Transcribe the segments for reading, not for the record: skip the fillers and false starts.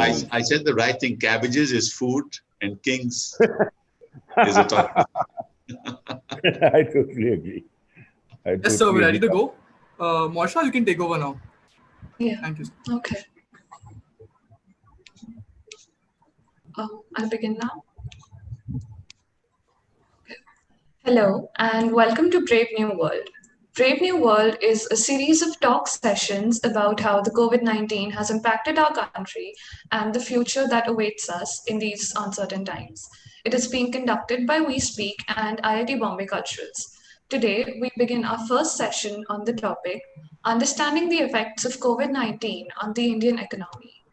I said the right thing. Cabbages is food and kings is a topic. I totally agree. Yes, sir, we're ready to go. Marsha, you can take over now. Yeah. Thank you, sir. Okay. I'll begin now. Okay. Hello, and welcome to Brave New World. Brave New World is a series of talk sessions about how the COVID-19 has impacted our country and the future that awaits us in these uncertain times. It is being conducted by We Speak and IIT Bombay Culturals. Today, we begin our first session on the topic, Understanding the Effects of COVID-19 on the Indian Economy.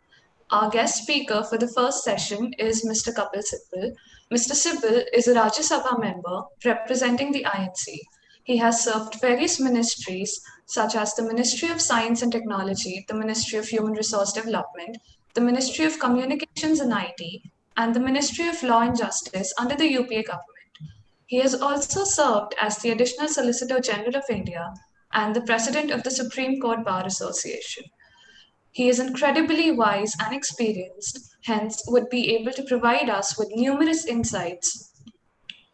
Our guest speaker for the first session is Mr. Kapil Sibal. Mr. Sibal is a Rajya Sabha member representing the INC. He has served various ministries such as the Ministry of Science and Technology, the Ministry of Human Resource Development, the Ministry of Communications and IT, and the Ministry of Law and Justice under the UPA government. He has also served as the Additional Solicitor General of India and the President of the Supreme Court Bar Association. He is incredibly wise and experienced, hence would be able to provide us with numerous insights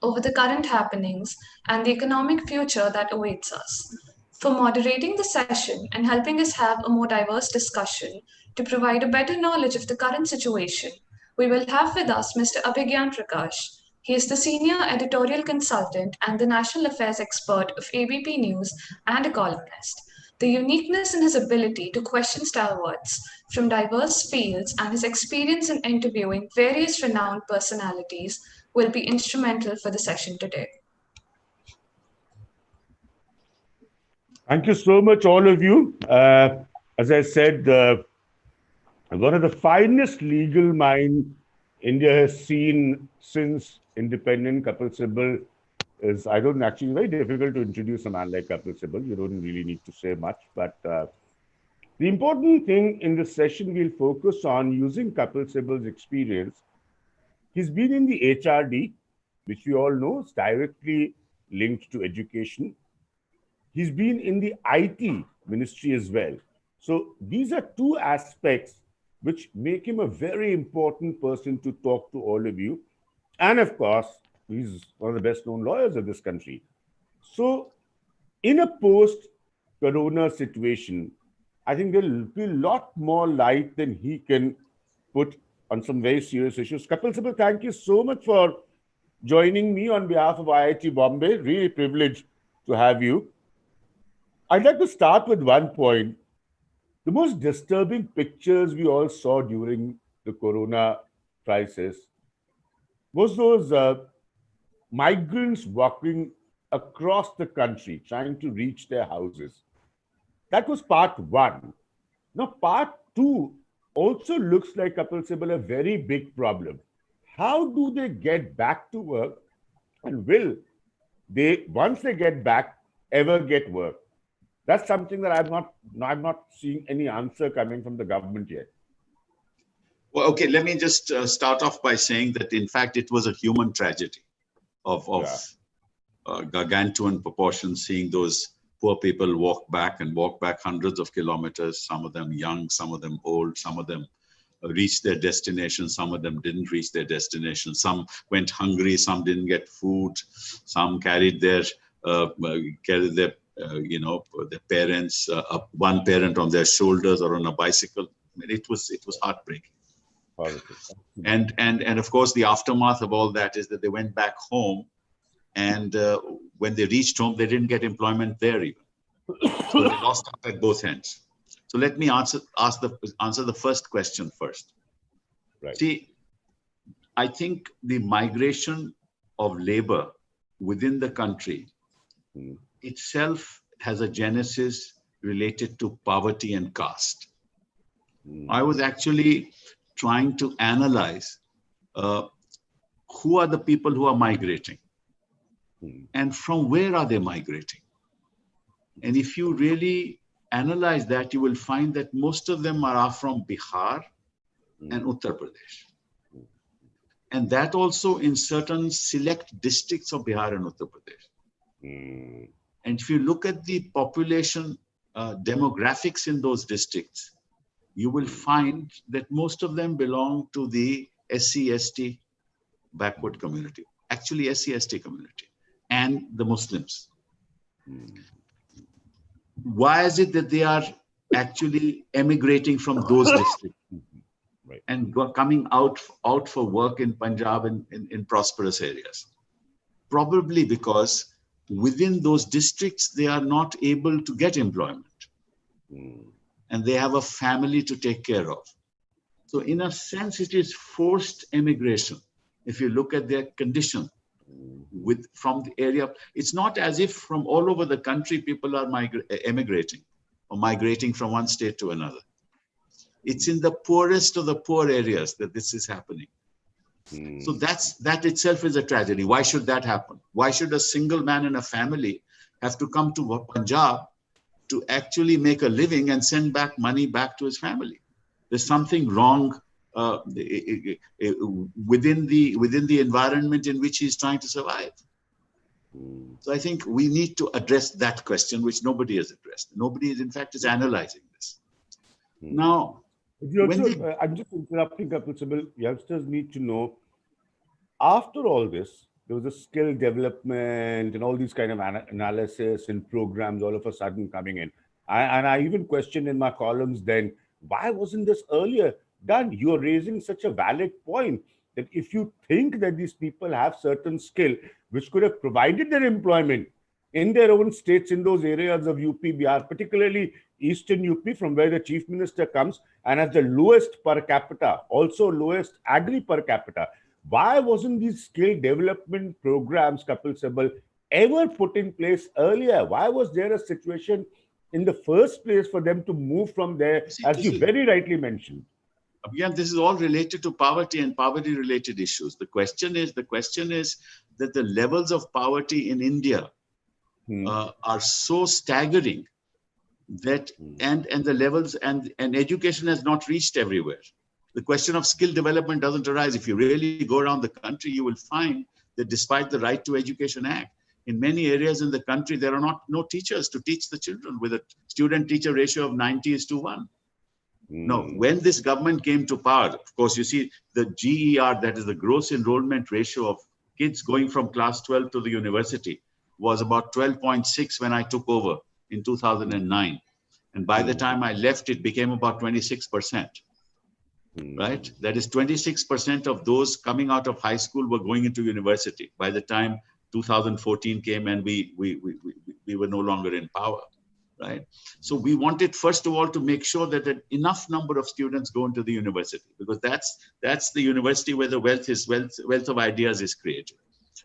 over the current happenings and the economic future that awaits us. For moderating the session and helping us have a more diverse discussion to provide a better knowledge of the current situation, we will have with us Mr. Abhigyan Prakash. He is the senior editorial consultant and the national affairs expert of ABP News and a columnist. The uniqueness in his ability to question stalwarts from diverse fields and his experience in interviewing various renowned personalities will be instrumental for the session today. Thank you so much, all of you. As I said, one of the finest legal minds India has seen since independence, Kapil Sibal is, I don't actually, very difficult to introduce a man like Kapil Sibal. You don't really need to say much, but the important thing in this session, we'll focus on using Kapil Sibal's experience. He's been in the HRD, which we all know is directly linked to education. He's been in the IT ministry as well. So these are two aspects which make him a very important person to talk to all of you. And of course, he's one of the best known lawyers of this country. So in a post-corona situation, I think there'll be a lot more light than he can put on some very serious issues. Kapil Sibal, thank you so much for joining me on behalf of IIT Bombay. Really privileged to have you. I'd like to start with one point. The most disturbing pictures we all saw during the corona crisis was those migrants walking across the country trying to reach their houses. That was part one. Now, part two also looks like, Kapil Sibal, a very big problem. How do they get back to work, and will they, once they get back, ever get work? That's something that I'm not seeing any answer coming from the government yet. Well, okay, let me just start off by saying that, in fact, it was a human tragedy of gargantuan proportions, seeing those poor people walk back hundreds of kilometers, some of them young, some of them old, some of them reached their destination, some of them didn't reach their destination, some went hungry, some didn't get food, some carried their their parents, one parent on their shoulders or on a bicycle. I mean, it was heartbreaking. And of course, the aftermath of all that is that they went back home, and when they reached home, they didn't get employment there even. So they lost out at both ends. So let me answer the first question first. Right. See, I think the migration of labor within the country itself has a genesis related to poverty and caste. I was actually trying to analyze who are the people who are migrating and from where are they migrating. And if you really analyze that, you will find that most of them are from Bihar and Uttar Pradesh. And that also in certain select districts of Bihar and Uttar Pradesh. And if you look at the population demographics in those districts, you will find that most of them belong to the SC/ST backward community, actually SC/ST community, and the Muslims. Why is it that they are actually emigrating from those districts and coming out for work in Punjab and in prosperous areas? Probably because within those districts, they are not able to get employment. And they have a family to take care of. So in a sense, it is forced emigration. If you look at their condition from the area, it's not as if from all over the country, people are emigrating or migrating from one state to another. It's in the poorest of the poor areas that this is happening. So that itself is a tragedy. Why should that happen? Why should a single man in a family have to come to Punjab to actually make a living and send back money back to his family? There's something wrong within the environment in which he's trying to survive. So I think we need to address that question, which nobody has addressed. Nobody, in fact, is analyzing this. Now, I'm just interrupting, Kapil Sibal. Youngsters need to know, after all this, there was a skill development and all these kind of analysis and programs all of a sudden coming in. And I even questioned in my columns then, why wasn't this earlier done? You're raising such a valid point that if you think that these people have certain skill which could have provided their employment in their own states, in those areas of UP, Bihar, particularly Eastern UP, from where the chief minister comes and has the lowest per capita, also lowest agri per capita. Why wasn't these skill development programs, Kapil Sibal, ever put in place earlier? Why was there a situation in the first place for them to move from there, as you very rightly mentioned? Again, this is all related to poverty and poverty-related issues. The question is that the levels of poverty in India are so staggering that and the levels and education has not reached everywhere. The question of skill development doesn't arise. If you really go around the country, you will find that despite the Right to Education Act, in many areas in the country, there are no teachers to teach the children with a student-teacher ratio of 90:1. No, when this government came to power, of course, you see the GER, that is the gross enrollment ratio of kids going from class 12 to the university, was about 12.6 when I took over in 2009. And by the time I left, it became about 26%. Right? That is 26% of those coming out of high school were going into university by the time 2014 came and we were no longer in power. Right? So we wanted, first of all, to make sure that enough number of students go into the university, because that's the university where the wealth of ideas is created.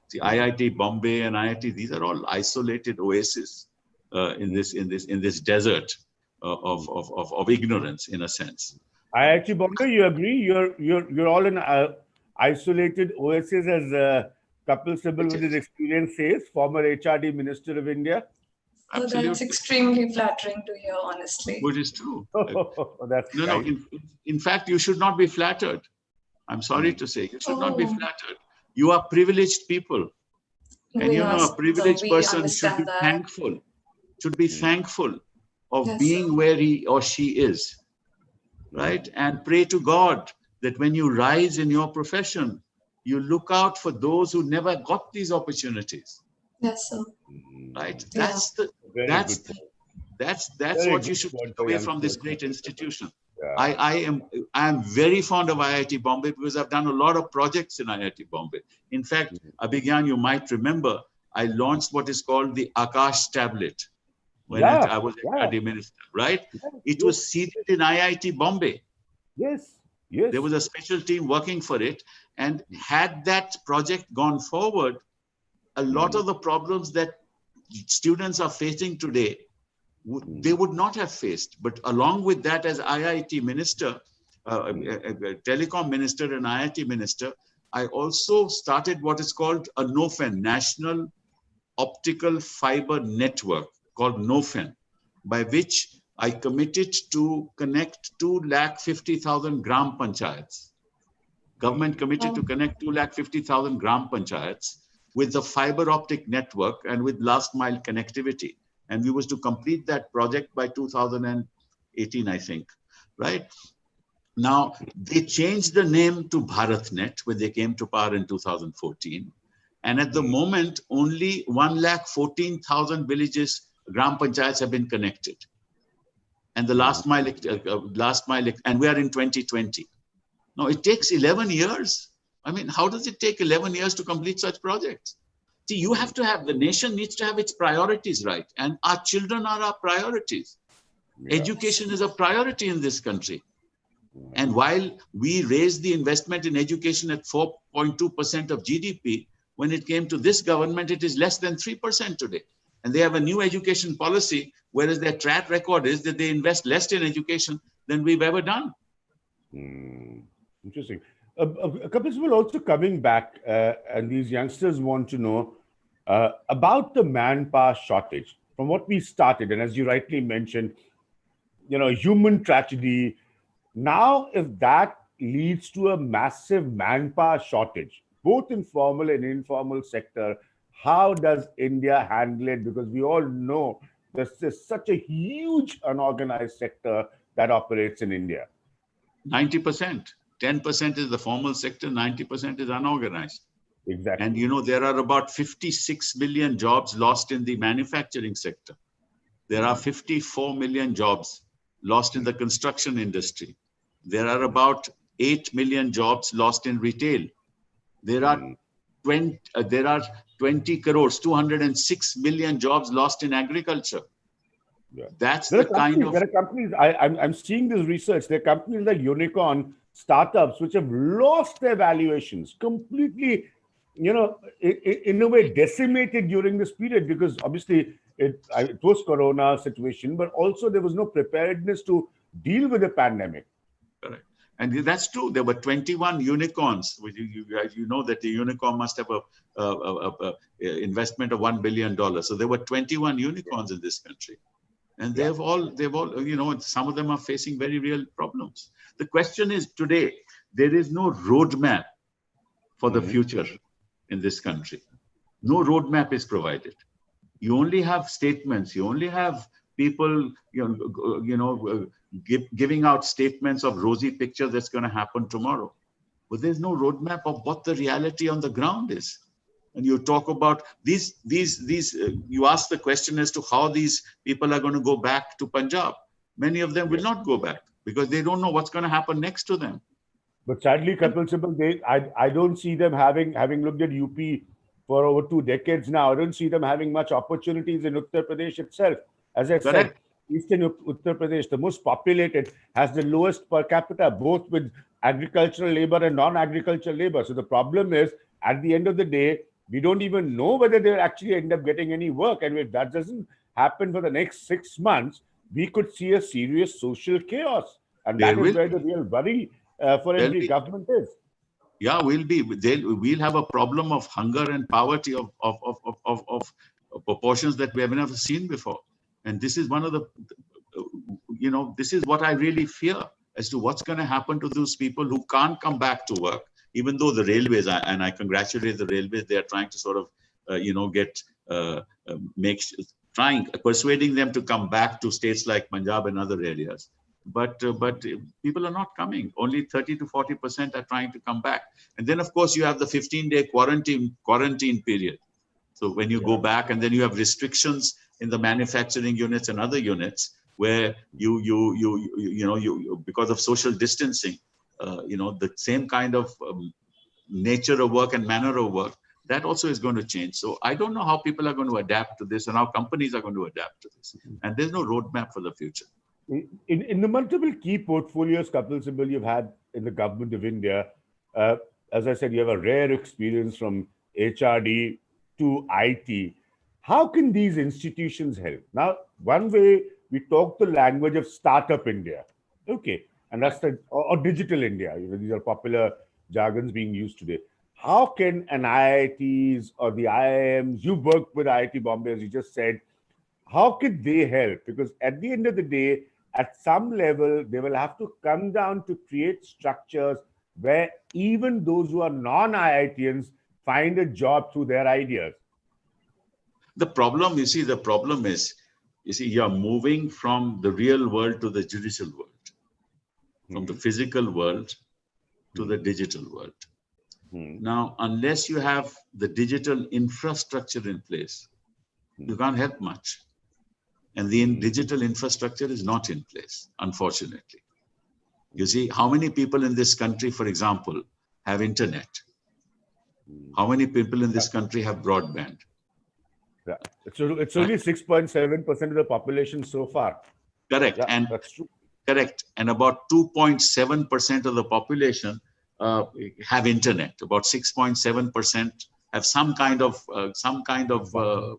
See, IIT Bombay and IIT, these are all isolated oases in this desert of ignorance, in a sense. IIT Bombay, you agree? You're all in isolated oases, as Kapil Sibal, with his experience, says, former HRD Minister of India. Oh, that's extremely flattering to hear, honestly. But it's true. That's no. In fact, you should not be flattered. I'm sorry to say, you should not be flattered. You are privileged people, and a privileged person should be thankful. Should be thankful of being where he or she is, right? And pray to God that when you rise in your profession, you look out for those who never got these opportunities. Yes, sir. Right. That's what you should take away from this great institution. Yeah. I am very fond of IIT Bombay because I've done a lot of projects in IIT Bombay. In fact, Abhigyan, you might remember, I launched what is called the Akash tablet when I was HRD minister. Right. It was seated in IIT Bombay. Yes. There was a special team working for it, and had that project gone forward, a lot of the problems that students are facing today, they would not have faced. But along with that, as IIT minister, telecom minister and IIT minister, I also started what is called a NOFEN, National Optical Fiber Network, called NOFEN, by which I committed to connect 250,000 gram panchayats. Government committed to connect 250,000 gram panchayats with the fiber optic network and with last mile connectivity. And we was to complete that project by 2018, I think. right? Now, they changed the name to BharatNet when they came to power in 2014. And at the moment, only 114,000 villages, Gram Panchayats have been connected. And the last mile, and we are in 2020. Now, it takes 11 years. I mean, how does it take 11 years to complete such projects? See, you have to have, the nation needs to have its priorities right. And our children are our priorities. Yeah. Education is a priority in this country. And while we raised the investment in education at 4.2% of GDP, when it came to this government, it is less than 3% today. And they have a new education policy, whereas their track record is that they invest less in education than we've ever done. Interesting. Kapil Sibal, also coming back, and these youngsters want to know about the manpower shortage. From what we started, and as you rightly mentioned, human tragedy. Now, if that leads to a massive manpower shortage, both in formal and informal sector, how does India handle it? Because we all know there's such a huge unorganized sector that operates in India. 90%. 10% is the formal sector, 90% is unorganized. Exactly. And there are about 56 million jobs lost in the manufacturing sector. There are 54 million jobs lost in the construction industry. There are about 8 million jobs lost in retail. There are 20 crores, 206 million jobs lost in agriculture. Yeah. That's the kind of... There are companies, I'm seeing this research, there are companies like unicorn startups which have lost their valuations completely, in a way decimated during this period, because obviously it was Corona situation, but also there was no preparedness to deal with the pandemic. Correct. And that's true. There were 21 unicorns. You know that the unicorn must have a investment of $1 billion. So there were 21 unicorns in this country. And they've all, some of them are facing very real problems. The question is today, there is no roadmap for the future in this country. No roadmap is provided. You only have statements. You only have people, giving out statements of rosy picture that's going to happen tomorrow. But there's no roadmap of what the reality on the ground is. And you talk about these, you ask the question as to how these people are going to go back to Punjab. Many of them will not go back because they don't know what's going to happen next to them. But sadly, Kapil Sibal, I don't see them having looked at UP for over 2 decades now. I don't see them having much opportunities in Uttar Pradesh itself. As I said, Eastern Uttar Pradesh, the most populated, has the lowest per capita, both with agricultural labor and non-agricultural labor. So the problem is, at the end of the day, we don't even know whether they'll actually end up getting any work. And if that doesn't happen for the next 6 months, we could see a serious social chaos. And that is where the real worry for every government is. Yeah, we'll have a problem of hunger and poverty of proportions that we have never seen before. And this is one of the, this is what I really fear as to what's going to happen to those people who can't come back to work, even though the railways, and I congratulate the railways, they are trying to sort of, persuading them to come back to states like Punjab and other areas. But people are not coming. Only 30 to 40% are trying to come back. And then, of course, you have the 15-day quarantine period. So when you go back, and then you have restrictions in the manufacturing units and other units where you because of social distancing, the same kind of nature of work and manner of work, that also is going to change. So I don't know how people are going to adapt to this and how companies are going to adapt to this. And there's no roadmap for the future. In the multiple key portfolios, Kapil Sibal, you've had in the government of India, as I said, you have a rare experience from HRD to IT. How can these institutions help? Now, one way we talk the language of Startup India, okay, and that's or Digital India. These are popular jargons being used today. How can an IITs or the IIMs, you work with IIT Bombay, as you just said, how could they help? Because at the end of the day, at some level, they will have to come down to create structures where even those who are non-IITians find a job through their ideas. The problem is, you're moving from the real world to the judicial world. from the physical world to the digital world. Now, unless you have the digital infrastructure in place, you can't help much. And the digital infrastructure is not in place, unfortunately. You see, how many people in this country, for example, have internet? How many people in this country have broadband? Yeah. It's only 6.7% of the population so far. Correct. Yeah, And that's true. correct. And about 2.7% of the population have internet. About 6.7% have some kind of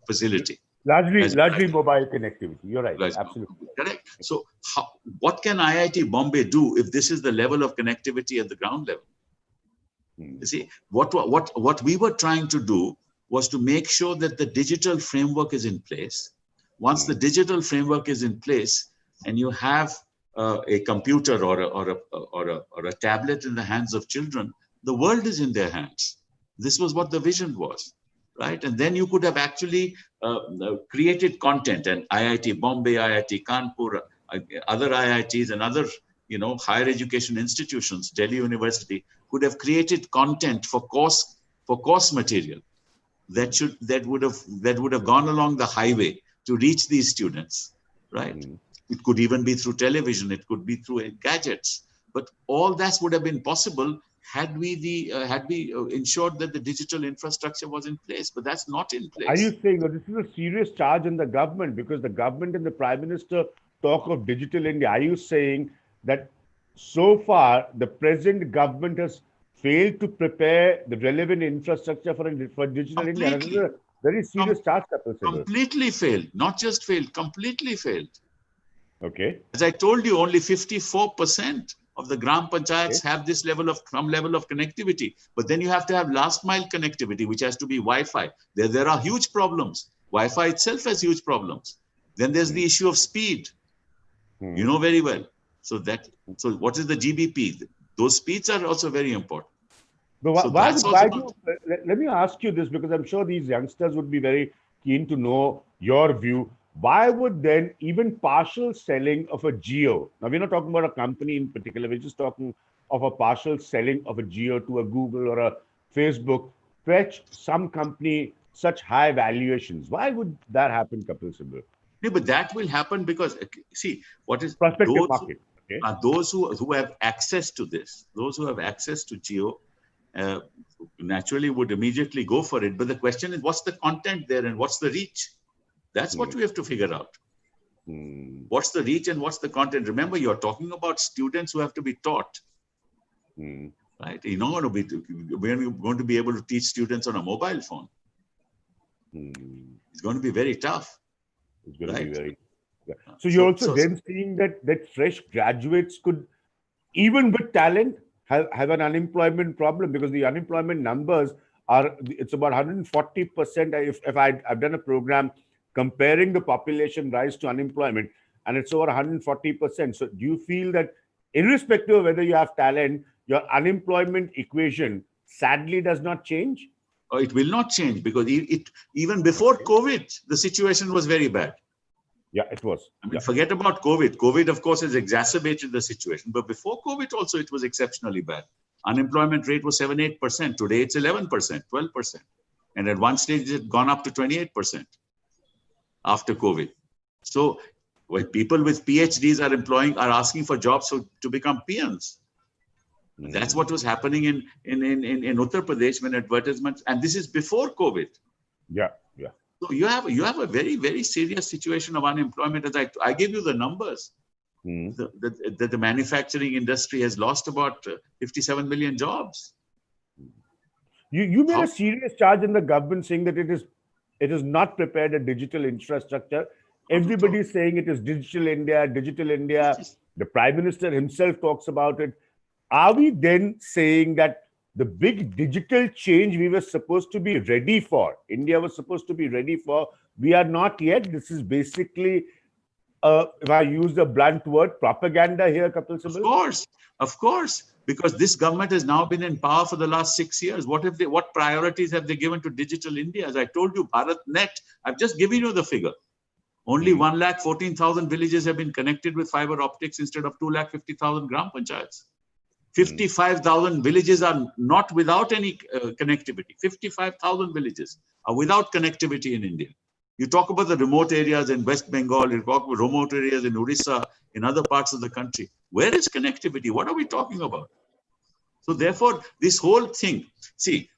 facility. Largely mobile connectivity. You're right. Absolutely. Correct. So what can IIT Bombay do if this is the level of connectivity at the ground level? You see, what we were trying to do was to make sure that the digital framework is in place. Once the digital framework is in place and you have a computer or a tablet in the hands of children, the world is in their hands. This was what the vision was, right? And then you could have actually created content, and IIT Bombay, IIT Kanpur, other IITs and other higher education institutions, Delhi University, could have created content for course material that would have gone along the highway to reach these students, right? It could even be through television, it could be through gadgets, but all that would have been possible had we ensured that the digital infrastructure was in place, but that's not in place. Are you saying that this is a serious charge on the government, because the government and the Prime Minister talk of digital India? Are you saying that so far the present government has failed to prepare the relevant infrastructure for digital India? This is a very serious charge, Kapil Sibal. Completely failed, not just failed, completely failed. Okay. As I told you, only 54% of the Gram Panchayats have this some level of connectivity. But then you have to have last mile connectivity, which has to be Wi-Fi. There are huge problems. Wi-Fi itself has huge problems. Then there's the issue of speed. You know very well. So what is the GBP? Those speeds are also very important. But let me ask you this, because I'm sure these youngsters would be very keen to know your view. Why would then even partial selling of a geo, now we're not talking about a company in particular, we're just talking of a partial selling of a geo to a Google or a Facebook, fetch some company such high valuations? Why would that happen, Kapil Sibal? Yeah, but that will happen because, see, what is prospective market? Okay. Those who have access to this, those who have access to geo, naturally would immediately go for it. But the question is, what's the content there and what's the reach? That's what we have to figure out. What's the reach and what's the content? Remember, you're talking about students who have to be taught. Right? You're not going to be able to teach students on a mobile phone. It's going to be very tough. It's going to be very. Yeah. So you're also then seeing that fresh graduates could, even with talent, have an unemployment problem, because the unemployment numbers it's about 140%. If I've done a program comparing the population rise to unemployment, and it's over 140%. So do you feel that irrespective of whether you have talent, your unemployment equation sadly does not change? It will not change, because even before COVID, the situation was very bad. Yeah, it was. I mean, forget about COVID. COVID, of course, has exacerbated the situation. But before COVID also, it was exceptionally bad. Unemployment rate was 7-8%. Today, it's 11%, 12%. And at one stage, it had gone up to 28% after COVID. So when people with PhDs are asking for jobs to become peons. That's what was happening in Uttar Pradesh when advertisements, and this is before COVID. Yeah. So you have a very, very serious situation of unemployment. As I gave you the numbers, that the manufacturing industry has lost about 57 million jobs. You made a serious charge in the government saying that it is not prepared a digital infrastructure. Everybody is saying it is digital India, digital India. The Prime Minister himself talks about it. Are we then saying that the big digital change we were supposed to be ready for, India was supposed to be ready for, we are not yet? This is basically, if I use a blunt word, propaganda here, Kapil Sibal? Of course, because this government has now been in power for the last 6 years. What priorities have they given to digital India? As I told you, BharatNet, I've just given you the figure. Only 1,14,000 villages have been connected with fiber optics instead of 2,50,000 gram panchayats. 55,000 villages are not without any connectivity. 55,000 villages are without connectivity in India. You talk about the remote areas in West Bengal, you talk about remote areas in Orissa, in other parts of the country. Where is connectivity? What are we talking about? So therefore, this whole thing, see,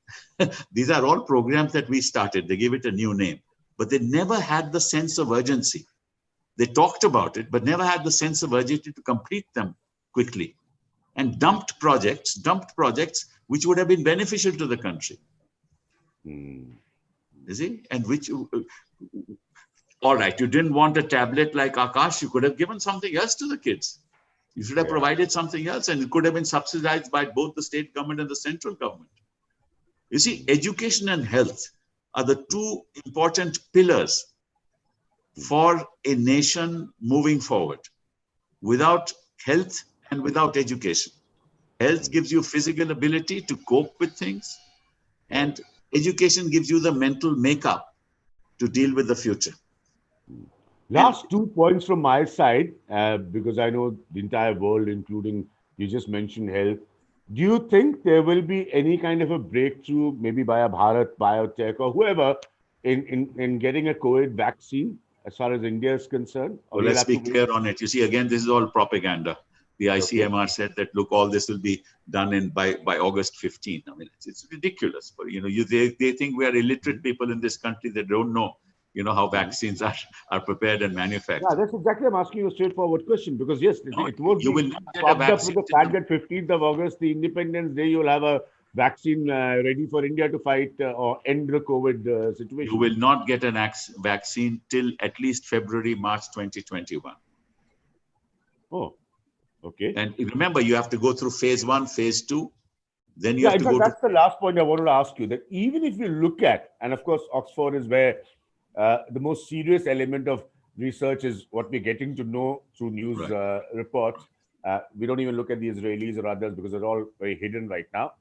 these are all programs that we started. They gave it a new name, but they never had the sense of urgency. They talked about it, but never had the sense of urgency to complete them quickly. And dumped projects which would have been beneficial to the country. You see? And which, all right, you didn't want a tablet like Akash, you could have given something else to the kids. You should have provided something else, and it could have been subsidized by both the state government and the central government. You see, education and health are the two important pillars for a nation moving forward. Without health and without education. Health gives you physical ability to cope with things, and education gives you the mental makeup to deal with the future. Last 2 points from my side, because I know the entire world, including you just mentioned health. Do you think there will be any kind of a breakthrough, maybe by a Bharat Biotech or whoever, in getting a COVID vaccine as far as India is concerned? Well, let's be clear on it. You see, again, this is all propaganda. The ICMR said that, look, all this will be done by August 15. I mean, it's ridiculous. But, they think we are illiterate people in this country that don't know, how vaccines are prepared and manufactured. Yeah, that's exactly, I'm asking you a straightforward question, because yes, it would you will not get a vaccine. With the fact that 15th of August, the Independence Day, you'll have a vaccine ready for India to fight or end the COVID situation. You will not get an vaccine till at least February, March 2021. Oh. Okay. And remember, you have to go through phase 1, phase 2. Then you have to go that's the last point I wanted to ask you, that even if you look at, and of course, Oxford is where the most serious element of research is what we're getting to know through news reports. We don't even look at the Israelis or others because they're all very hidden right now.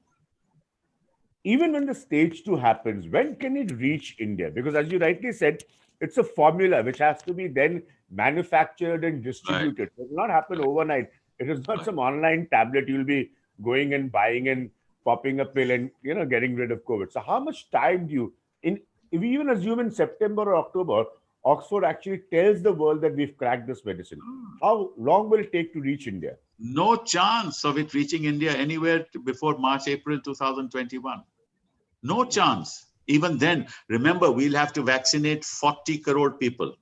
Even when the stage 2 happens, when can it reach India? Because as you rightly said, it's a formula which has to be then manufactured and distributed. It will not happen overnight. It is not some online tablet you'll be going and buying and popping a pill and getting rid of COVID. So how much time do you, if we even assume in September or October, Oxford actually tells the world that we've cracked this medicine, how long will it take to reach India? No chance of it reaching India anywhere before March, April 2021. No chance. Even then, remember, we'll have to vaccinate 40 crore people.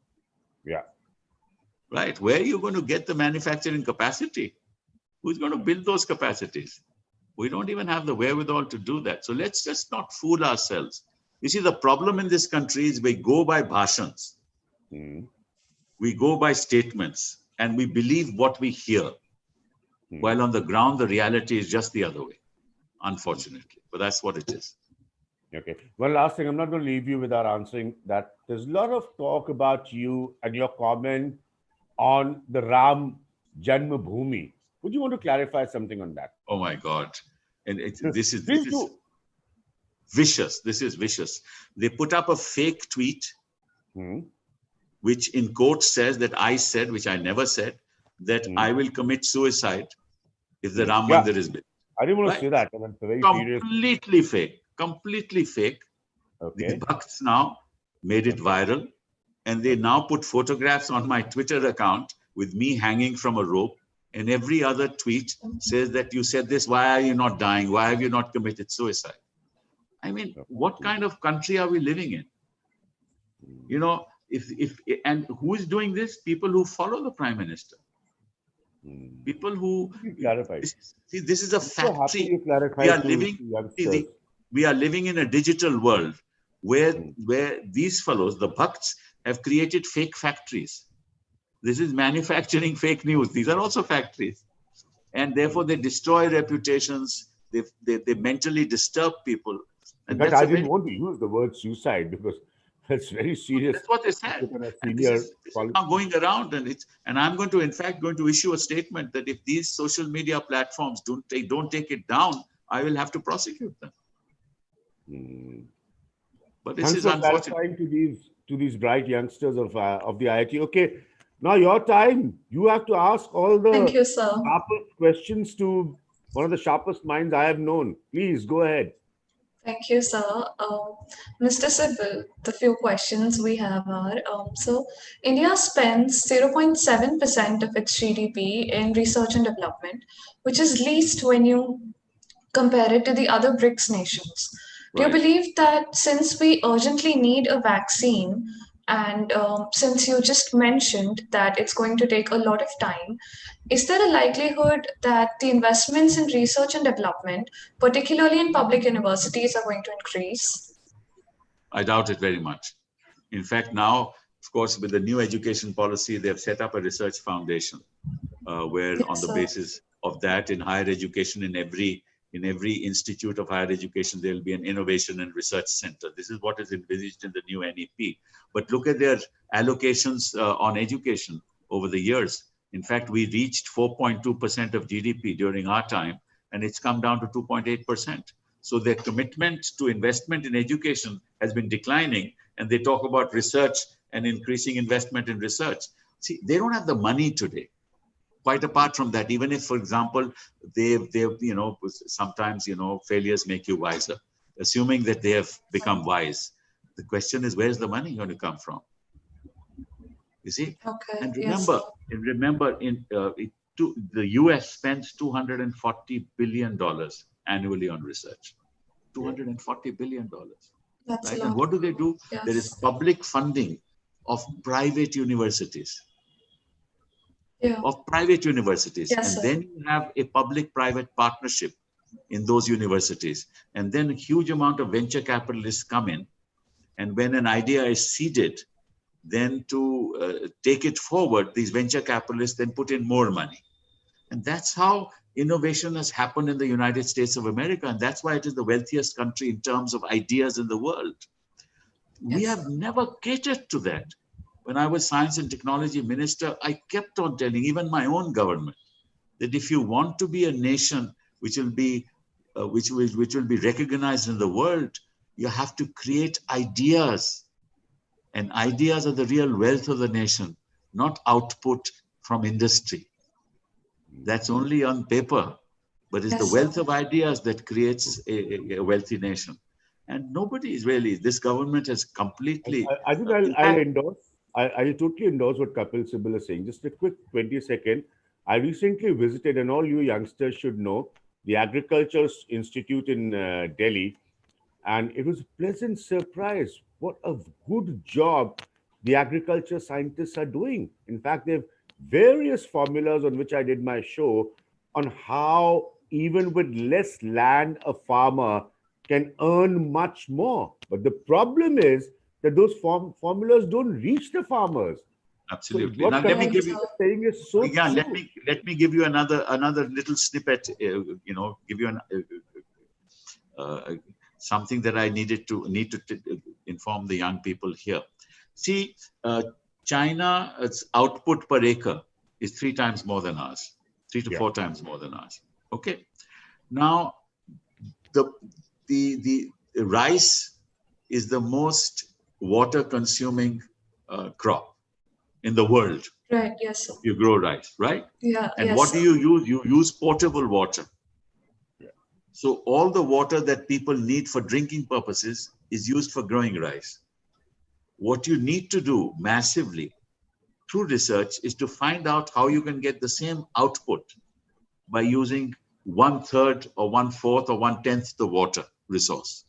Yeah. Right. Where are you going to get the manufacturing capacity? Who's going to build those capacities? We don't even have the wherewithal to do that. So let's just not fool ourselves. You see, the problem in this country is we go by bhashans. We go by statements and we believe what we hear. While on the ground, the reality is just the other way, unfortunately. But that's what it is. Okay. One last thing, I'm not going to leave you without answering that. There's a lot of talk about you and your comment on the Ram Janmabhoomi. Would you want to clarify something on that? Oh my God. And this is vicious. This is vicious. They put up a fake tweet, which in quotes says that I said, which I never said, that I will commit suicide if the Ram Mandir is built. I didn't want to say that. I mean, very completely fake. Completely fake. Okay. The Bhakts now made it viral, and they now put photographs on my Twitter account with me hanging from a rope, and every other tweet says that you said this, why are you not dying? Why have you not committed suicide? I mean, what kind of country are we living in? And who is doing this? People who follow the Prime Minister. People who this is a factory. We are living in a digital world where these fellows, the Bhakts, have created fake factories. This is manufacturing fake news. These are also factories. And therefore they destroy reputations. They mentally disturb people. And but I didn't want to use the word suicide because that's very serious. That's what they said. And this is now going around, and I'm going to, in fact, issue a statement that if these social media platforms don't take it down, I will have to prosecute them. But this is unfortunate. To these to these bright youngsters of the IIT. Okay, now your time. You have to ask all Thank the you, sir. sharpest questions to one of the sharpest minds I have known. Please go ahead. Thank you, sir. Mr. Sibal, the few questions we have are, so India spends 0.7% of its GDP in research and development, which is least when you compare it to the other BRICS nations. Do you Right. believe that since we urgently need a vaccine, and since you just mentioned that it's going to take a lot of time, is there a likelihood that the investments in research and development, particularly in public universities, are going to increase? I doubt it very much. In fact, now, of course, with the new education policy, they've set up a research foundation where Yes, on the sir. basis of that in higher education, in every institute of higher education, there'll be an innovation and research center. This is what is envisaged in the new NEP. But look at their allocations on education over the years. In fact, we reached 4.2% of GDP during our time, and it's come down to 2.8%. So their commitment to investment in education has been declining, and they talk about research and increasing investment in research. See, they don't have the money today. Quite apart from that, even if, for example, they sometimes, failures make you wiser. Assuming that they have become wise, the question is, where's the money going to come from? You see? Okay. And Yes, remember, sir. the US spends $240 billion annually on research. $240 billion. That's a Right? lot. And what do they do? Yes. There is public funding of private universities. Yeah. Of private universities. Yes, And sir. then you have a public-private partnership in those universities. And then a huge amount of venture capitalists come in. And when an idea is seeded, then to take it forward, these venture capitalists then put in more money. And that's how innovation has happened in the United States of America. And that's why it is the wealthiest country in terms of ideas in the world. We Yes, have sir. never catered to that. When I was science and technology minister, I kept on telling even my own government that if you want to be a nation which will be recognized in the world, you have to create ideas. And ideas are the real wealth of the nation, not output from industry. That's only on paper, but it's the Yes, sir. wealth of ideas that creates a wealthy nation. And nobody is really, this government has completely, I think in I'll fact, endorse. I totally endorse what Kapil Sibal is saying. Just a quick 20-second. I recently visited, and all you youngsters should know, the Agriculture Institute in Delhi, and it was a pleasant surprise. What a good job the agriculture scientists are doing. In fact, they have various formulas on which I did my show on how, even with less land, a farmer can earn much more. But the problem is that those formulas don't reach the farmers. So absolutely. what Now, let me Kapil give is you, saying is so yeah, true. let me give you another little snippet, give you something that I need to inform the young people here. See, China's output per acre is 3 times more than ours, 3 to Yeah. 4 times more than ours. Okay. Now, the rice is the most water consuming crop in the world. Right. Yes, sir. You grow rice, right? Yeah. And Yes, what sir. do you use? You use potable water. So all the water that people need for drinking purposes is used for growing rice. What you need to do massively through research is to find out how you can get the same output by using 1/3 or 1/4 or 1/10 the water resource,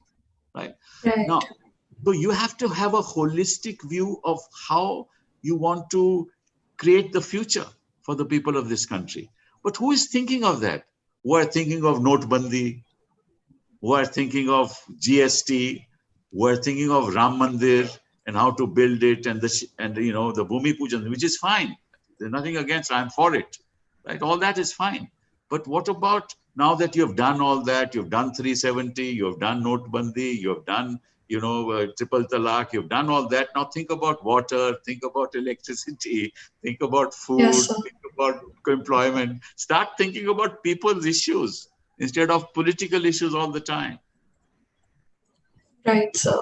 right? Right. Now, so you have to have a holistic view of how you want to create the future for the people of this country. But who is thinking of that? Who are thinking of Notbandi, who are thinking of GST, who are thinking of Ram Mandir and how to build it, and the Bhumi Pujan, which is fine. There's nothing against. I'm for it, right? All that is fine. But what about now that you've done all that? You've done 370. You've done Notbandi. You've done triple talaq. You've done all that. Now think about water. Think about electricity. Think about Yes, food. sir. Think about employment. Start thinking about people's issues instead of political issues all the time. Right, sir.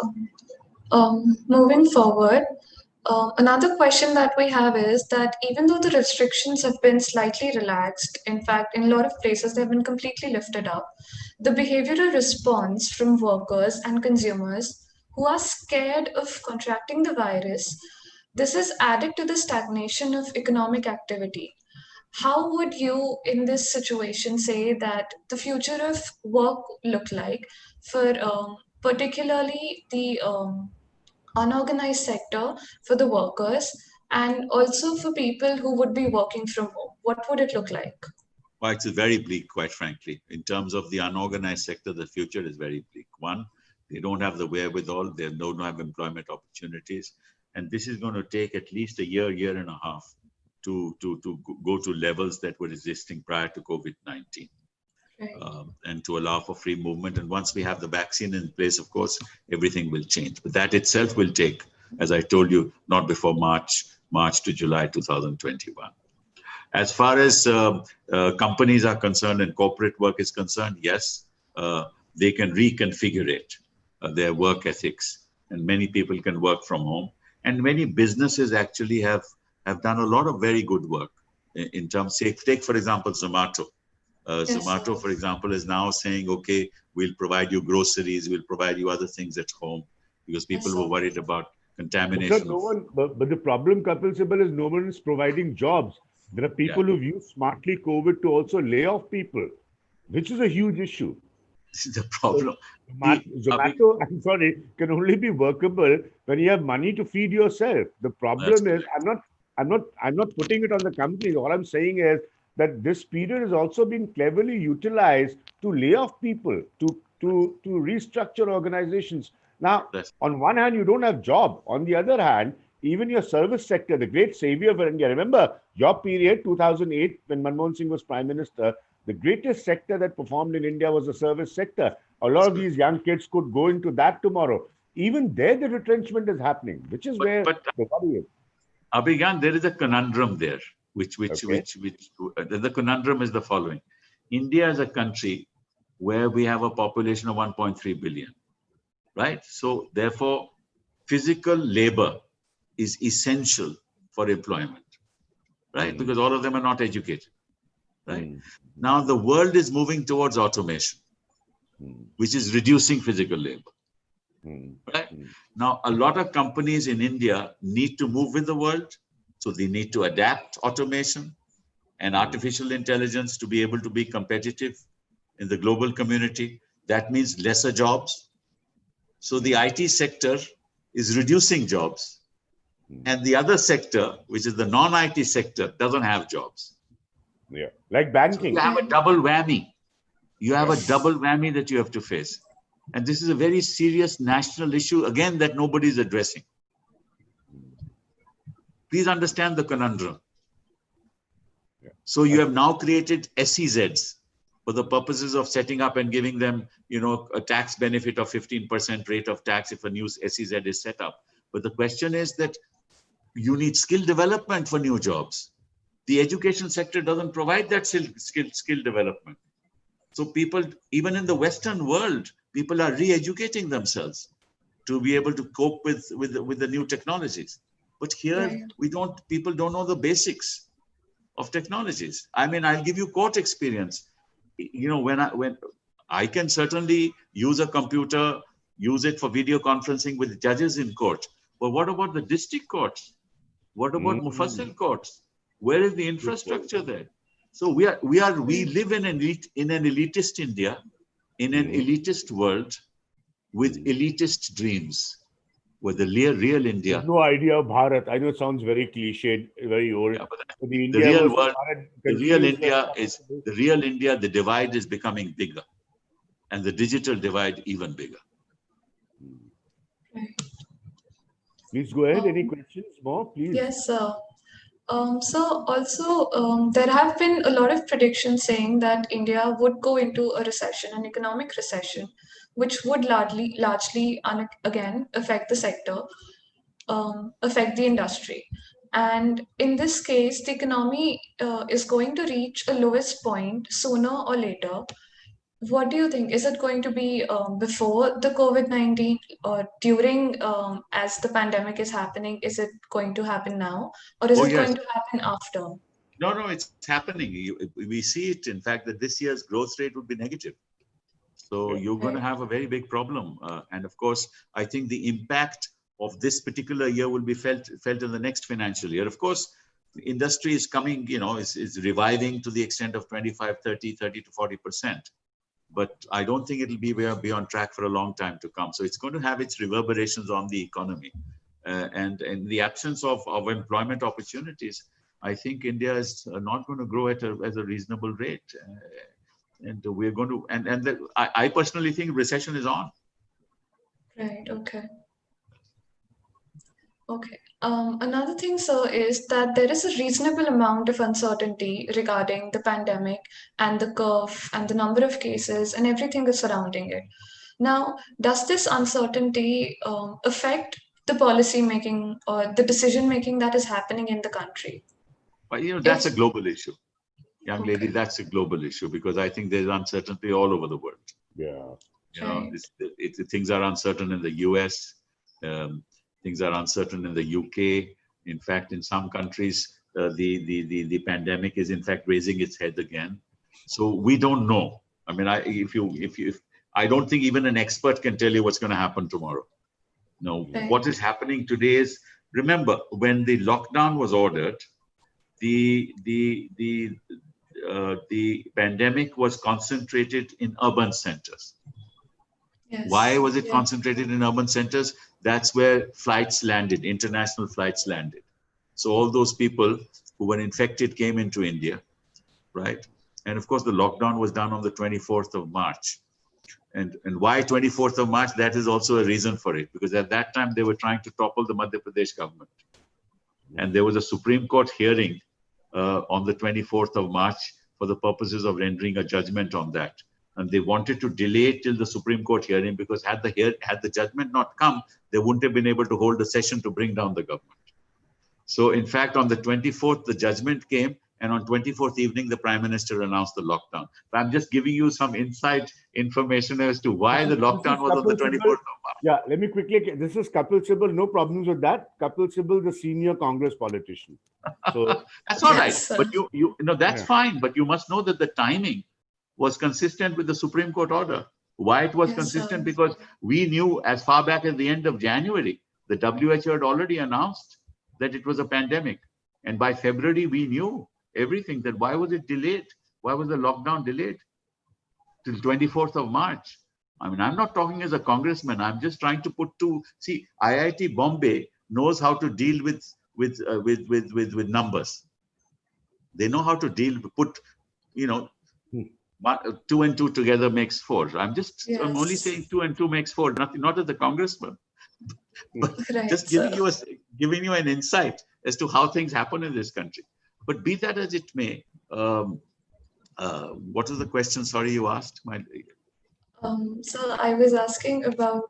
Moving forward, another question that we have is that even though the restrictions have been slightly relaxed, in fact, in a lot of places they've been completely lifted up, the behavioral response from workers and consumers who are scared of contracting the virus, this is added to the stagnation of economic activity. How would you, in this situation, say that the future of work look like for particularly the unorganized sector, for the workers, and also for people who would be working from home? What would it look like? Well, it's very bleak, quite frankly. In terms of the unorganized sector, the future is very bleak. One, they don't have the wherewithal, they don't have employment opportunities. And this is going to take at least a year, year and a half to go to levels that were existing prior to COVID-19. Right. And to allow for free movement. And once we have the vaccine in place, of course, everything will change. But that itself will take, as I told you, not before March to July 2021. As far as companies are concerned and corporate work is concerned, yes, they can reconfigure their work ethics, and many people can work from home. And many businesses actually have done a lot of very good work in terms, say, take for example, Zomato. Zomato, for example, is now saying, okay, we'll provide you groceries, we'll provide you other things at home, because people were worried about contamination. But the problem, Kapil Sibal, is no one is providing jobs. There are people who've used smartly COVID to also lay off people, which is a huge issue. This is the problem. Zomato, I'm sorry, can only be workable when you have money to feed yourself. The problem is, I'm not putting it on the companies. All I'm saying is that this period has also been cleverly utilized to lay off people, to restructure organizations. Now, on one hand, you don't have job. On the other hand, even your service sector, the great savior for India. Remember, your period, 2008, when Manmohan Singh was Prime Minister, the greatest sector that performed in India was the service sector. A lot of these young kids could go into that tomorrow. Even there, the retrenchment is happening, which is where the worry is. Abhigyan, there is a conundrum there, the conundrum is the following. India is a country where we have a population of 1.3 billion, right? So therefore, physical labor is essential for employment, right? Because all of them are not educated, right? Now the world is moving towards automation, which is reducing physical labor, right? Now, a lot of companies in India need to move with the world. So they need to adapt automation and artificial intelligence to be able to be competitive in the global community. That means lesser jobs. So the IT sector is reducing jobs. And the other sector, which is the non-IT sector, doesn't have jobs. Yeah, like banking. So you have a double whammy. You have a double whammy that you have to face. And this is a very serious national issue, again, that nobody is addressing. Please understand the conundrum. So you have now created SEZs for the purposes of setting up and giving them, a tax benefit of 15% rate of tax if a new SEZ is set up. But the question is that you need skill development for new jobs. The education sector doesn't provide that skill development. So people, even in the Western world, people are re-educating themselves to be able to cope with the new technologies. But here, people don't know the basics of technologies. I mean, I'll give you court experience. When I can certainly use a computer, use it for video conferencing with judges in court. But what about the district courts? What about Mufassal courts? Where is the infrastructure there? So we live in an elitist India, in an elitist world with elitist dreams. Where the real India. There's no idea of Bharat. I know it sounds very cliched, very old. Yeah, but the real world, the real India, the divide is becoming bigger. And the digital divide even bigger. Please go ahead. Any questions more, please? Yes, sir. So also, there have been a lot of predictions saying that India would go into a recession, an economic recession, which would largely again affect the sector, affect the industry. And in this case, the economy is going to reach a lowest point sooner or later. what do you think? Is it going to be before the COVID-19 or during as the pandemic is happening? Is it going to happen now or is Oh, it yes. going to happen after? No, it's happening. We see it, in fact, that this year's growth rate would be negative. So you're going to Right. have a very big problem. And of course, I think the impact of this particular year will be felt in the next financial year. Of course, the industry is coming, is reviving to the extent of 25, 30 to 40%. But I don't think it'll be on track for a long time to come. So it's going to have its reverberations on the economy. And in the absence of employment opportunities, I think India is not going to grow at a reasonable rate. And we're going to, I personally think recession is on. Right. Okay. Okay. Another thing, sir, is that there is a reasonable amount of uncertainty regarding the pandemic and the curve and the number of cases and everything that's surrounding it. Now, does this uncertainty affect the policy making or the decision making that is happening in the country? But that's a If global issue. Young lady, okay, that's a global issue because I think there's uncertainty all over the world. Yeah. right. Things are uncertain in the US. Things are uncertain in the UK. In fact, in some countries, the pandemic is in fact raising its head again. So we don't know. I mean, I don't think even an expert can tell you what's going to happen tomorrow. No, what Right. is happening today is, remember, when the lockdown was ordered, the pandemic was concentrated in urban centers. Why Yes. was it Yeah. concentrated in urban centers? That's where flights landed, international flights landed. So all those people who were infected came into India, right? And of course, the lockdown was done on the 24th of March. And why 24th of March? That is also a reason for it, because at that time they were trying to topple the Madhya Pradesh government. And there was a Supreme Court hearing on the 24th of March for the purposes of rendering a judgment on that. And they wanted to delay till the Supreme Court hearing because had the judgment not come, they wouldn't have been able to hold a session to bring down the government. So in fact, on the 24th, the judgment came, and on 24th evening, the Prime Minister announced the lockdown. So I'm just giving you some inside information as to why the lockdown was on the 24th of March. Yeah, let me quickly. This is Kapil Sibal. No problems with that. Kapil Sibal, the senior Congress politician. So that's all right. Yes, sir. But you know that's Yeah. fine. But you must know that the timing was consistent with the Supreme Court order. Why it was Yes, consistent? sir. Because we knew as far back as the end of January, the WHO had already announced that it was a pandemic. And by February, we knew everything. That why was it delayed? Why was the lockdown delayed till 24th of March? I mean, I'm not talking as a congressman. I'm just trying to see, IIT Bombay knows how to deal with numbers. They know how to put, you know, 2 and 2 together makes 4. I'm only Yes. saying 2 and 2 makes 4. Not as a congressman, but Right, just sir. giving you an insight as to how things happen in this country. But be that as it may, what was the question? Sorry, you asked. So I was asking about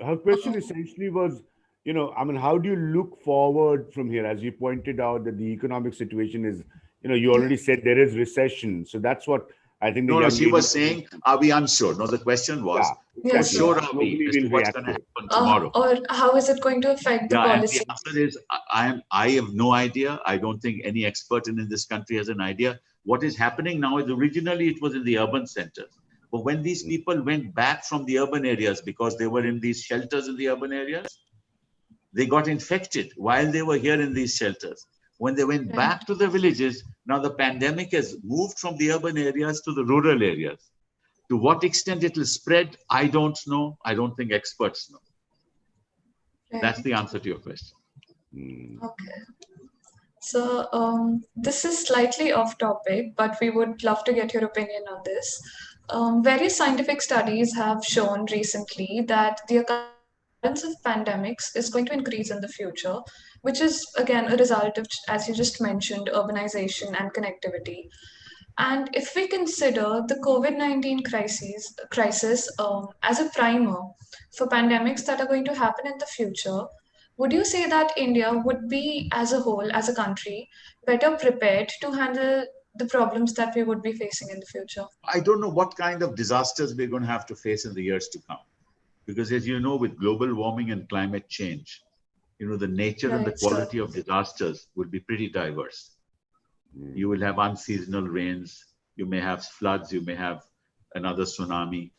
Her question essentially was, I mean, how do you look forward from here? As you pointed out that the economic situation is, you already said there is recession. So that's what I think the No, young she lady was saying, are we unsure? No, the question was, yeah, how yes, sure sir. are we Globally, as to we'll what's react going to to it. happen tomorrow? Or how is it going to affect the Yeah, and policy? the answer is, I have no idea. I don't think any expert in this country has an idea. What is happening now is originally it was in the urban centers. But when these people went back from the urban areas because they were in these shelters in the urban areas, they got infected while they were here in these shelters. When they went Right. back to the villages, now the pandemic has moved from the urban areas to the rural areas. To what extent it will spread, I don't know. I don't think experts know. That's the answer to your question. Okay. So this is slightly off topic, but we would love to get your opinion on this. Various scientific studies have shown recently that the occurrence of pandemics is going to increase in the future, which is again a result of, as you just mentioned, urbanization and connectivity. And if we consider the COVID-19 crisis as a primer for pandemics that are going to happen in the future, would you say that India would be, as a whole, as a country, better prepared to handle the problems that we would be facing in the future? I don't know what kind of disasters we're going to have to face in the years to come. Because as you know, with global warming and climate change, the nature and the Right, quality sir. of disasters will be pretty diverse. You will have unseasonal rains, you may have floods, you may have another tsunami,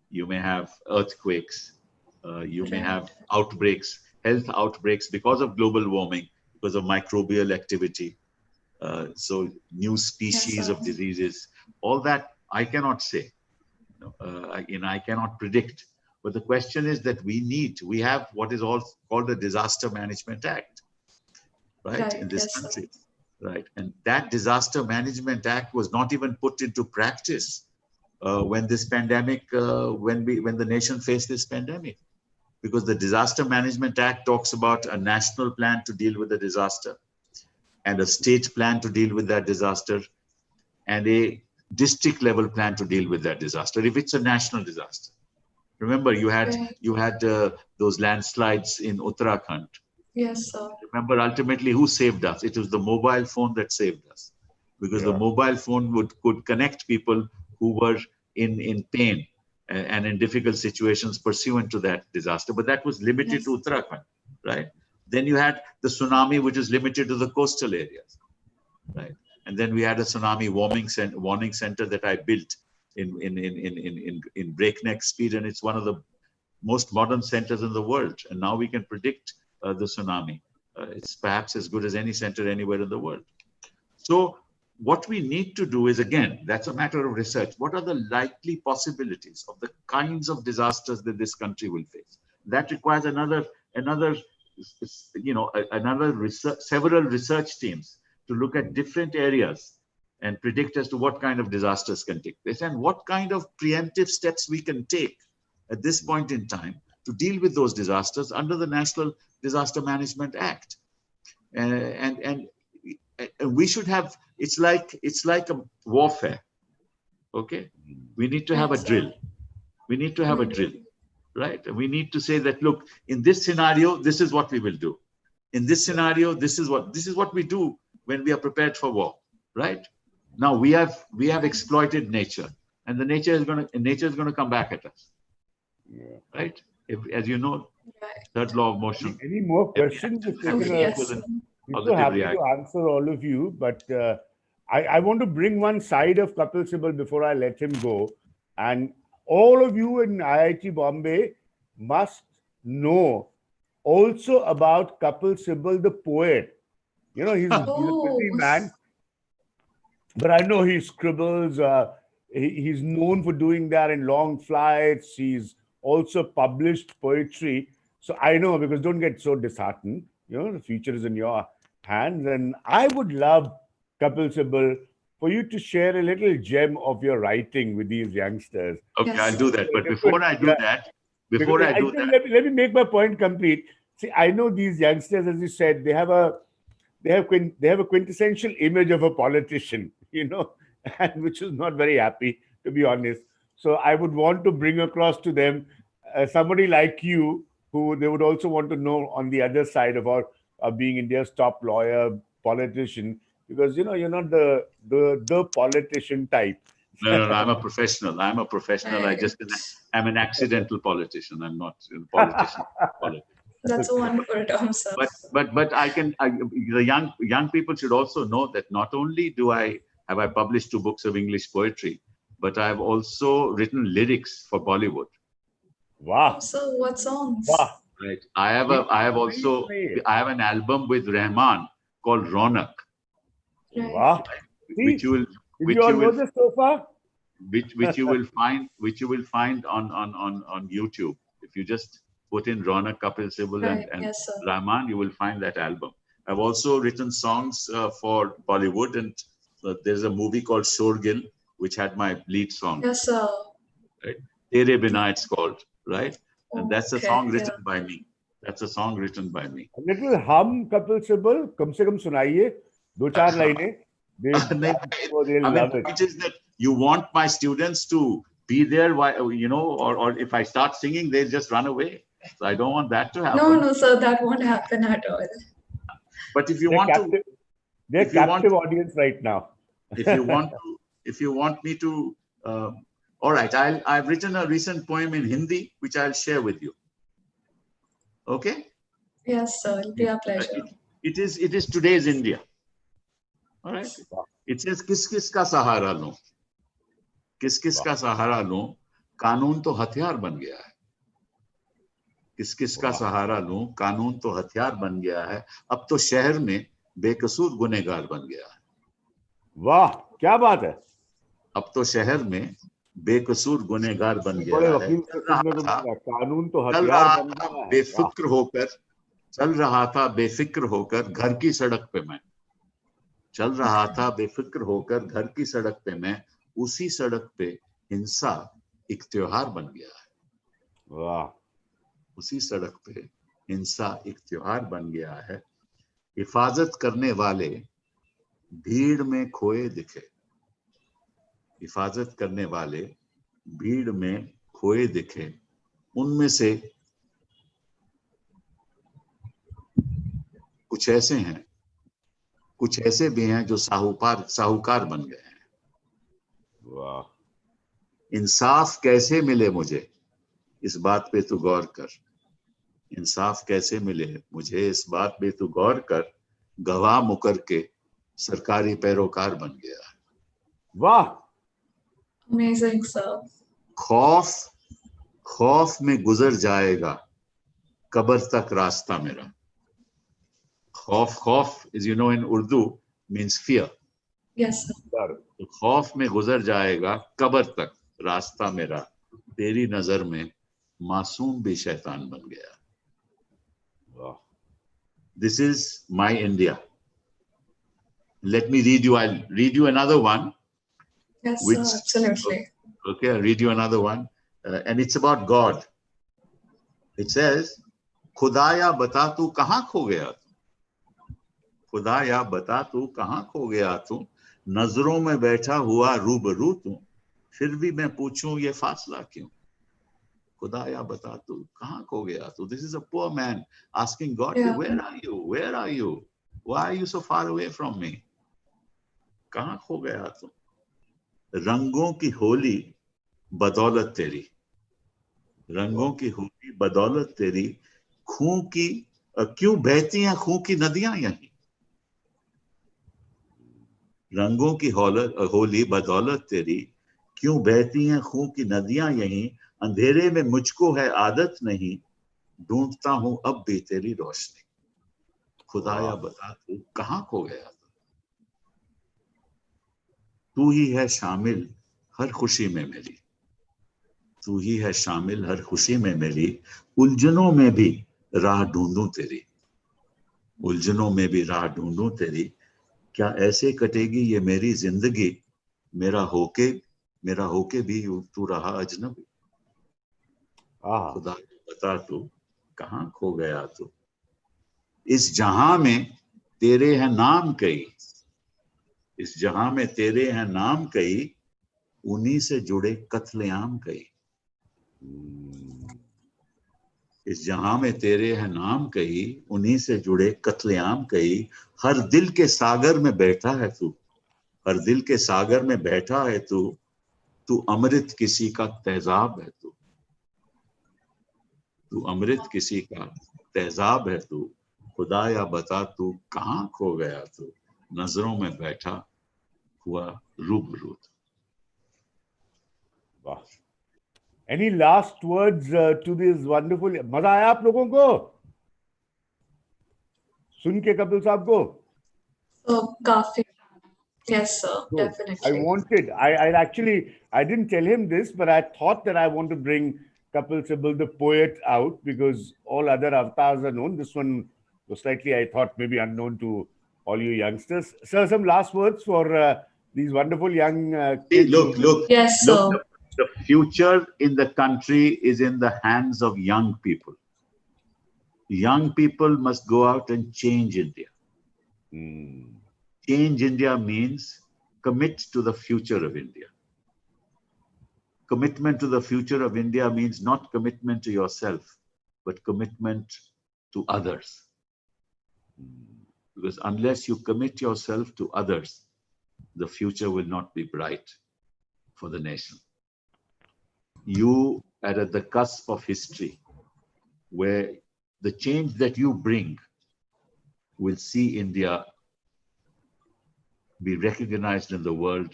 you may have earthquakes, you may have outbreaks, health outbreaks because of global warming, because of microbial activity. So new species of diseases, all that I cannot say, I cannot predict. But the question is that we have what is all called the Disaster Management Act, right, in this country. Sir. Right. And that Disaster Management Act was not even put into practice when this pandemic, when the nation faced this pandemic. Because the Disaster Management Act talks about a national plan to deal with the disaster, and a state plan to deal with that disaster, and a district level plan to deal with that disaster, if it's a national disaster. Remember, you had those landslides in Uttarakhand. Yes, sir. Remember, ultimately, who saved us? It was the mobile phone that saved us, because the mobile phone could connect people who were in pain and in difficult situations pursuant to that disaster. But that was limited to Uttarakhand, right? Then you had the tsunami, which is limited to the coastal areas, right? And then we had a tsunami warning center that I built in breakneck speed, and it's one of the most modern centers in the world. And now we can predict the tsunami. It's perhaps as good as any center anywhere in the world. So what we need to do is, again, that's a matter of research. What are the likely possibilities of the kinds of disasters that this country will face? That requires several research teams to look at different areas and predict as to what kind of disasters can take place and what kind of preemptive steps we can take at this point in time to deal with those disasters under the National Disaster Management Act. And we should have, it's like a warfare, okay? We need to have a drill. We need to have a drill, right? We need to say that, look, in this scenario, this is what we will do. In this scenario, this is what we do when we are prepared for war, right? Now we have exploited nature, and the nature is going to come back at us, right? As you know, third law of motion. Any more questions? I'm so happy to answer all of you, but I want to bring one side of Kapil Sibal before I let him go. And all of you in IIT Bombay must know also about Kapil Sibal, the poet. He's a busy man, but I know he scribbles. He's known for doing that in long flights. He's also published poetry. So I know, because don't get so disheartened. The future is in your hands. And I would love, Kapil Sibal, for you to share a little gem of your writing with these youngsters. Okay, I'll do that. But before I do that, let me make my point complete. See, I know these youngsters, as you said, they have a quintessential image of a politician, and which is not very happy, to be honest. So I would want to bring across to them somebody like you, who they would also want to know on the other side about being India's top lawyer, politician, because you're not the politician type. No, I'm a professional. I'm an accidental politician. I'm not a politician. That's a wonderful term, sir. But the young people should also know that not only have I published 2 books of English poetry, but I've also written lyrics for Bollywood. Wow. So what songs? Wow. Right. I have an album with Rahman called Ronak. Wow. Which you will find on YouTube. If you just put in Ronak, Kapil Sibal and Rahman, you will find that album. I've also written songs for Bollywood, and there's a movie called Shorgil, which had my lead song. Yes, sir. Right? Tere Bina, it's called, right? And that's a song written by me. That's a song written by me. A little hum, Kapil Sibal, kam se kam sunaiye, 2-4 lines. It is that you want my students to be there, or if I start singing, they just run away. So I don't want that to happen. No, sir, that won't happen at all. But if you want to... They're captive audience right now. If you want me to, all right. I've written a recent poem in Hindi, which I'll share with you. Okay. Yes, sir. It'll be our pleasure. It is today's India. All right. It says, किस किस का सहारा लो, किस किस का सहारा लो, कानून तो हथियार बन गया है. किस किस का सहारा लो, कानून तो हथियार बन गया है. अब तो शहर में बेकसूर गुनहगार बन गया है. वाह, क्या बात है. अब तो शहर में बेकसूर गुनहगार बन गया है. कानून तो हथियार बन गया है. बेफिक्र होकर चल रहा था, बेफिक्र होकर घर की सड़क पे मैं चल रहा था, बेफिक्र होकर घर की सड़क पे मैं. उसी सड़क पे हिंसा एक त्योहार बन गया है. वाह. उसी सड़क पे हिंसा एक त्योहार बन गया है. हिफाजत करने वाले भीड़ में खोए दिखे. हिफाजत करने वाले भीड़ में खोए दिखे. उनमें से कुछ ऐसे हैं, कुछ ऐसे भी हैं जो साहूकार बन गए हैं. वाह. इंसाफ कैसे मिले मुझे, इस बात पे तू गौर कर. इंसाफ कैसे मिले मुझे, इस बात पे तू गौर कर. गवाह मुकर के सरकारी पैरोकार बन गया है. वाह. Amazing, sir. खौफ में गुजर जाएगा कब्र तक रास्ता मेरा. खौफ is, you know, in Urdu means fear. Yes, sir. तो खौफ में गुजर जाएगा कब्र तक रास्ता मेरा. तेरी नजर में मासूम भी शैतान बन गया. This is my India. Let me read you. I'll read you another one. Yes, sir. Absolutely. Okay, I'll read you another one. And it's about God. It says, खुदाया बता तू कहाँ खो गया. खुदाया बता तू कहाँ खो गया तू. नजरों में बैठा हुआ रूबरू तू. फिर भी मैं पूछूं ये फासला क्यों. खुदाया बता तू कहाँ खो गया तू. This is a poor man asking God, where are you? Where are you? Why are you so far away from me? कहाँ खो गया तू. रंगों की होली बदौलत तेरी. रंगों की होली बदौलत तेरी. खून की क्यों बहती हैं खून की नदियां यहीं. रंगों की होली बदौलत तेरी. क्यों बहती हैं खून की नदियां यहीं. अंधेरे में मुझको है आदत नहीं. ढूंढता हूं अब भी तेरी रोशनी. खुदाया बता तू कहाँ खो गया. तू ही है शामिल हर खुशी में मेरी. तू ही है शामिल हर खुशी में मेरी. उलझनों में भी राह ढूंढूं तेरी. उलझनों में भी राह ढूंढूं तेरी. क्या ऐसे कटेगी ये मेरी जिंदगी. मेरा होके भी तू रहा अजनबी. खुदा बता तू कहाँ खो गया तू. इस जहां में तेरे हैं नाम कई. इस जहां में तेरे हैं नाम कई. उन्हीं से जुड़े कत्लेआम कई. इस जहां में तेरे हैं नाम कई. उन्हीं से जुड़े कत्लेआम कई. हर दिल के सागर में बैठा है तू. हर दिल के सागर में बैठा है तू. तू अमृत किसी का तेजाब है तू. तू अमृत किसी का तेजाब है तू. खुदाया बता तू कहाँ खो गया तू. नजरों में बैठा हुआ रूबरू. वाह. Any last words to this wonderful. मजा आया आप लोगों को सुन के कपिल साहब को. काफी. Yes, sir. Definitely. I didn't tell him this, but I thought that I want to bring Kapil Sibal, the poet, out because all other avatars are known. This one was slightly, I thought, maybe unknown to all you youngsters. Sir, some last words for these wonderful young kids. Look. Yes, sir. Look, the future in the country is in the hands of young people. Young people must go out and change India. Change India means commit to the future of India. Commitment to the future of India means not commitment to yourself, but commitment to others. Because unless you commit yourself to others, the future will not be bright for the nation. You are at the cusp of history, where the change that you bring will see India be recognized in the world,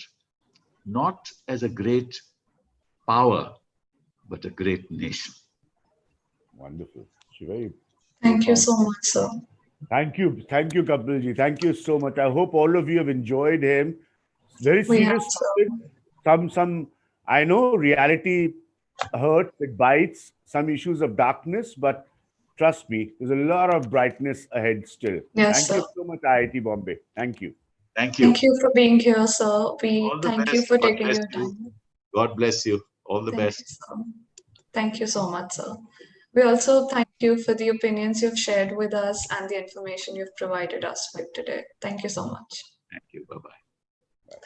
not as a great power, but a great nation. Wonderful. Very Thank you so much, sir. Thank you, Kapilji. Thank you so much. I hope all of you have enjoyed him. Very We have, serious sir. topic. Some. I know reality hurts, it bites. Some issues of darkness, but trust me, there's a lot of brightness ahead still. Yes, Thank you sir. so much, IIT Bombay. Thank you. Thank you. Thank you for being here, sir. We All the thank best. you for God taking bless your you. time. God bless you. All the Thank best. you, sir. Thank you so much, sir. We also thank you for the opinions you've shared with us and the information you've provided us with today. Thank you so much. Thank you. Bye-bye. Bye.